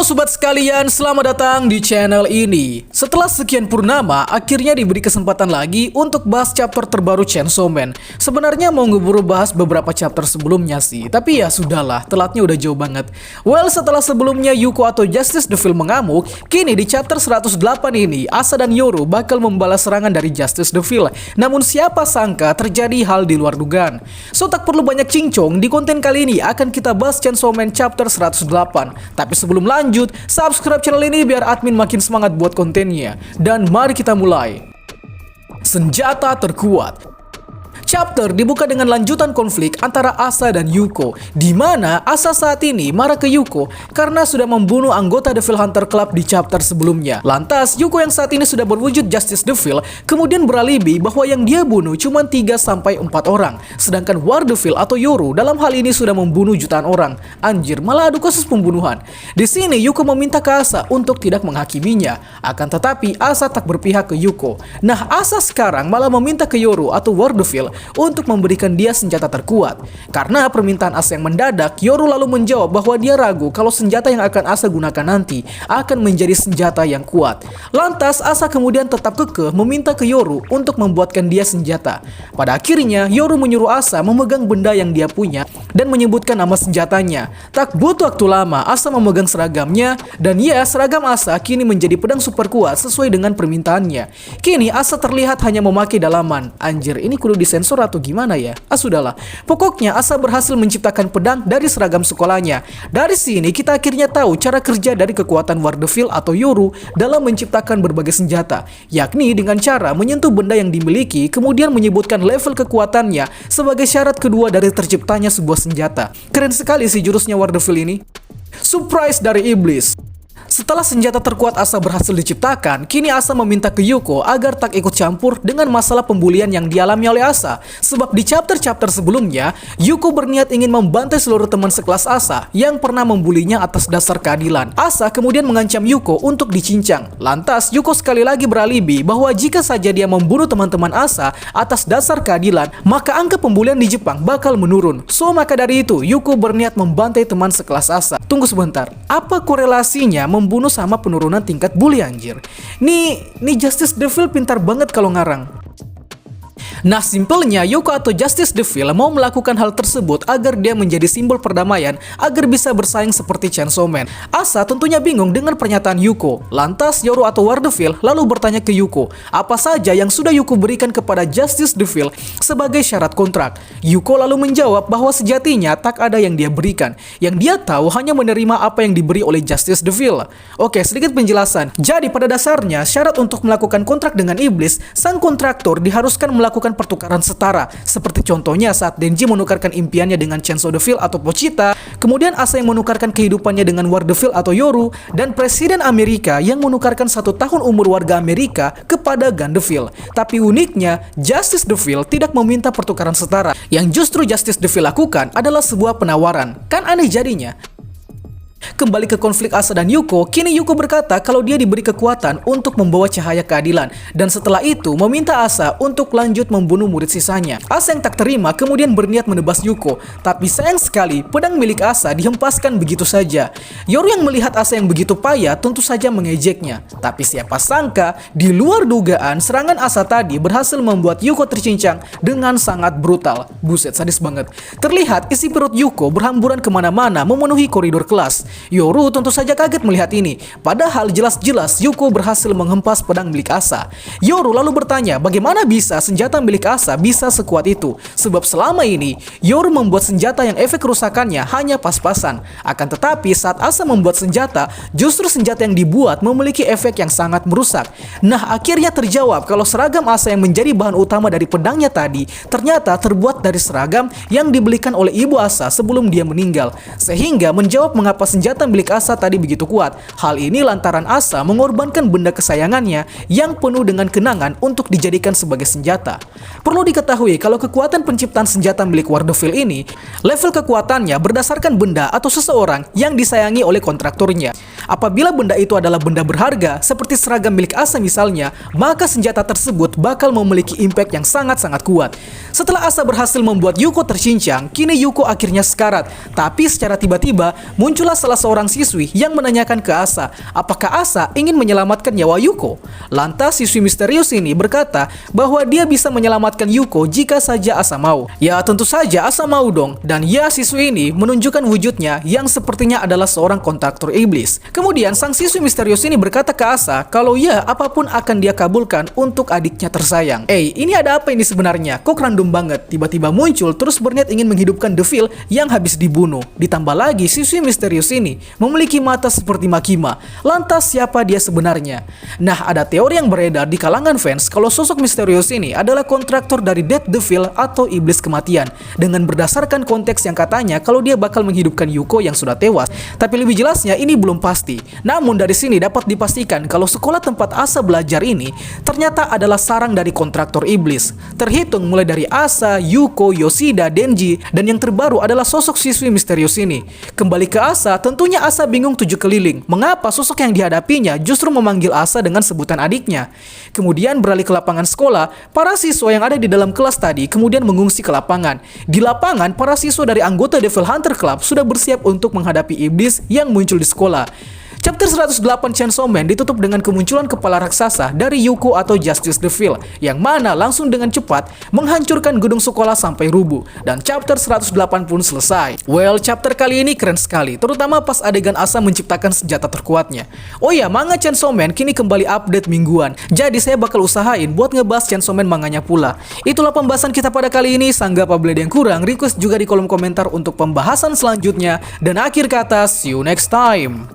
sobat sekalian, selamat datang di channel ini. Setelah sekian purnama, akhirnya diberi kesempatan lagi untuk bahas chapter terbaru Chainsaw Man. Sebenarnya mau ngeburu bahas beberapa chapter sebelumnya sih, tapi ya sudahlah, telatnya udah jauh banget. Well, setelah sebelumnya Yuko atau Justice Devil mengamuk, kini di chapter 108 ini, Asa dan Yoru bakal membalas serangan dari Justice Devil. Namun siapa sangka terjadi hal di luar dugaan. So tak perlu banyak cincong, di konten kali ini akan kita bahas Chainsaw Man chapter 108. Tapi sebelum lanjut, subscribe channel ini biar admin makin semangat buat kontennya. Dan mari kita mulai. Senjata terkuat. Chapter dibuka dengan lanjutan konflik antara Asa dan Yuko, di mana Asa saat ini marah ke Yuko karena sudah membunuh anggota Devil Hunter Club di chapter sebelumnya. Lantas Yuko yang saat ini sudah berwujud Justice Devil kemudian beralibi bahwa yang dia bunuh cuma 3-4 orang, sedangkan War Devil atau Yoru dalam hal ini sudah membunuh jutaan orang. Anjir, malah adu kasus pembunuhan. Di sini Yuko meminta ke Asa untuk tidak menghakiminya, akan tetapi Asa tak berpihak ke Yuko. Nah, Asa sekarang malah meminta ke Yoru atau War Devil untuk memberikan dia senjata terkuat. Karena permintaan Asa yang mendadak, Yoru lalu menjawab bahwa dia ragu kalau senjata yang akan Asa gunakan nanti akan menjadi senjata yang kuat. Lantas Asa kemudian tetap kekeh meminta ke Yoru untuk membuatkan dia senjata. Pada akhirnya Yoru menyuruh Asa memegang benda yang dia punya dan menyebutkan nama senjatanya. Tak butuh waktu lama, Asa memegang seragamnya dan ya, seragam Asa kini menjadi pedang super kuat sesuai dengan permintaannya. Kini Asa terlihat hanya memakai dalaman. Anjir, ini kudu disensor atau gimana ya? Sudahlah. Pokoknya Asa berhasil menciptakan pedang dari seragam sekolahnya. Dari sini kita akhirnya tahu cara kerja dari kekuatan War Devil atau Yoru dalam menciptakan berbagai senjata, yakni dengan cara menyentuh benda yang dimiliki kemudian menyebutkan level kekuatannya sebagai syarat kedua dari terciptanya sebuah senjata. Keren sekali sih jurusnya War Devil ini. Surprise dari iblis. Setelah senjata terkuat Asa berhasil diciptakan, kini Asa meminta ke Yuko agar tak ikut campur dengan masalah pembulian yang dialami oleh Asa. Sebab di chapter-chapter sebelumnya, Yuko berniat ingin membantai seluruh teman sekelas Asa yang pernah membulinya atas dasar keadilan. Asa kemudian mengancam Yuko untuk dicincang. Lantas Yuko sekali lagi beralibi bahwa jika saja dia membunuh teman-teman Asa atas dasar keadilan, maka angka pembulian di Jepang bakal menurun. So maka dari itu, Yuko berniat membantai teman sekelas Asa. Tunggu sebentar, apa korelasinya membunuh sama penurunan tingkat bully anjir? Nih Justice Devil pintar banget kalau ngarang. Nah, simpelnya Yuko atau Justice Devil mau melakukan hal tersebut agar dia menjadi simbol perdamaian agar bisa bersaing seperti Chainsaw Man. Asa tentunya bingung dengan pernyataan Yuko. Lantas Yoru atau War Devil lalu bertanya ke Yuko, apa saja yang sudah Yuko berikan kepada Justice Devil sebagai syarat kontrak. Yuko lalu menjawab bahwa sejatinya tak ada yang dia berikan. Yang dia tahu hanya menerima apa yang diberi oleh Justice Devil. Oke, sedikit penjelasan. Jadi pada dasarnya syarat untuk melakukan kontrak dengan iblis, sang kontraktor diharuskan melakukan pertukaran setara. Seperti contohnya saat Denji menukarkan impiannya dengan Chainsaw Devil atau Pochita, kemudian Asa yang menukarkan kehidupannya dengan War Devil atau Yoru, dan Presiden Amerika yang menukarkan 1 tahun umur warga Amerika kepada Gun Devil. Tapi uniknya, Justice Devil tidak meminta pertukaran setara. Yang justru Justice Devil lakukan adalah sebuah penawaran. Kan aneh jadinya. Kembali ke konflik Asa dan Yuko, kini Yuko berkata kalau dia diberi kekuatan untuk membawa cahaya keadilan, dan setelah itu meminta Asa untuk lanjut membunuh murid sisanya. Asa yang tak terima kemudian berniat menebas Yuko, tapi sayang sekali pedang milik Asa dihempaskan begitu saja. Yoru yang melihat Asa yang begitu payah tentu saja mengejeknya, tapi siapa sangka di luar dugaan serangan Asa tadi berhasil membuat Yuko tercincang dengan sangat brutal. Buset, sadis banget. Terlihat isi perut Yuko berhamburan kemana-mana memenuhi koridor kelas. Yoru tentu saja kaget melihat ini, padahal jelas-jelas Yuko berhasil menghempas pedang milik Asa. Yoru lalu bertanya bagaimana bisa senjata milik Asa bisa sekuat itu, sebab selama ini Yoru membuat senjata yang efek kerusakannya hanya pas-pasan. Akan tetapi saat Asa membuat senjata, justru senjata yang dibuat memiliki efek yang sangat merusak. Nah, akhirnya terjawab kalau seragam Asa yang menjadi bahan utama dari pedangnya tadi ternyata terbuat dari seragam yang dibelikan oleh ibu Asa sebelum dia meninggal, sehingga menjawab mengapa senjata milik Asa tadi begitu kuat. Hal ini lantaran Asa mengorbankan benda kesayangannya yang penuh dengan kenangan untuk dijadikan sebagai senjata. Perlu diketahui kalau kekuatan penciptaan senjata milik War Devil ini, level kekuatannya berdasarkan benda atau seseorang yang disayangi oleh kontraktornya. Apabila benda itu adalah benda berharga, seperti seragam milik Asa misalnya, maka senjata tersebut bakal memiliki impact yang sangat-sangat kuat. Setelah Asa berhasil membuat Yuko tercincang, kini Yuko akhirnya sekarat. Tapi secara tiba-tiba, muncullah salah seorang siswi yang menanyakan ke Asa, apakah Asa ingin menyelamatkan nyawa Yuko. Lantas siswi misterius ini berkata bahwa dia bisa menyelamatkan Yuko jika saja Asa mau. Ya tentu saja Asa mau dong, dan ya siswi ini menunjukkan wujudnya yang sepertinya adalah seorang kontraktor iblis. Kemudian sang siswi misterius ini berkata ke Asa kalau ya apapun akan dia kabulkan untuk adiknya tersayang. Ini ada apa ini sebenarnya? Kok random banget? Tiba-tiba muncul terus berniat ingin menghidupkan Devil yang habis dibunuh. Ditambah lagi siswi misterius ini memiliki mata seperti Makima. Lantas siapa dia sebenarnya? Nah, ada teori yang beredar di kalangan fans kalau sosok misterius ini adalah kontraktor dari Death Devil atau iblis kematian, dengan berdasarkan konteks yang katanya kalau dia bakal menghidupkan Yuko yang sudah tewas. Tapi lebih jelasnya ini belum pasti. Namun dari sini dapat dipastikan kalau sekolah tempat Asa belajar ini ternyata adalah sarang dari kontraktor iblis. Terhitung mulai dari Asa, Yuko, Yoshida, Denji, dan yang terbaru adalah sosok siswi misterius ini. Kembali ke Asa, tentunya Asa bingung tujuh keliling. Mengapa sosok yang dihadapinya justru memanggil Asa dengan sebutan adiknya? Kemudian beralih ke lapangan sekolah, para siswa yang ada di dalam kelas tadi kemudian mengungsi ke lapangan. Di lapangan, para siswa dari anggota Devil Hunter Club sudah bersiap untuk menghadapi iblis yang muncul di sekolah. Chapter 108 Chainsaw Man ditutup dengan kemunculan kepala raksasa dari Yuko atau Justice Devil, yang mana langsung dengan cepat menghancurkan gedung sekolah sampai rubuh, dan chapter 108 pun selesai. Well, chapter kali ini keren sekali, terutama pas adegan Asa menciptakan senjata terkuatnya. Oh ya, manga Chainsaw Man kini kembali update mingguan, jadi saya bakal usahain buat ngebahas Chainsaw Man manganya pula. Itulah pembahasan kita pada kali ini. Sanggap apabila ada yang kurang, request juga di kolom komentar untuk pembahasan selanjutnya, dan akhir kata, see you next time.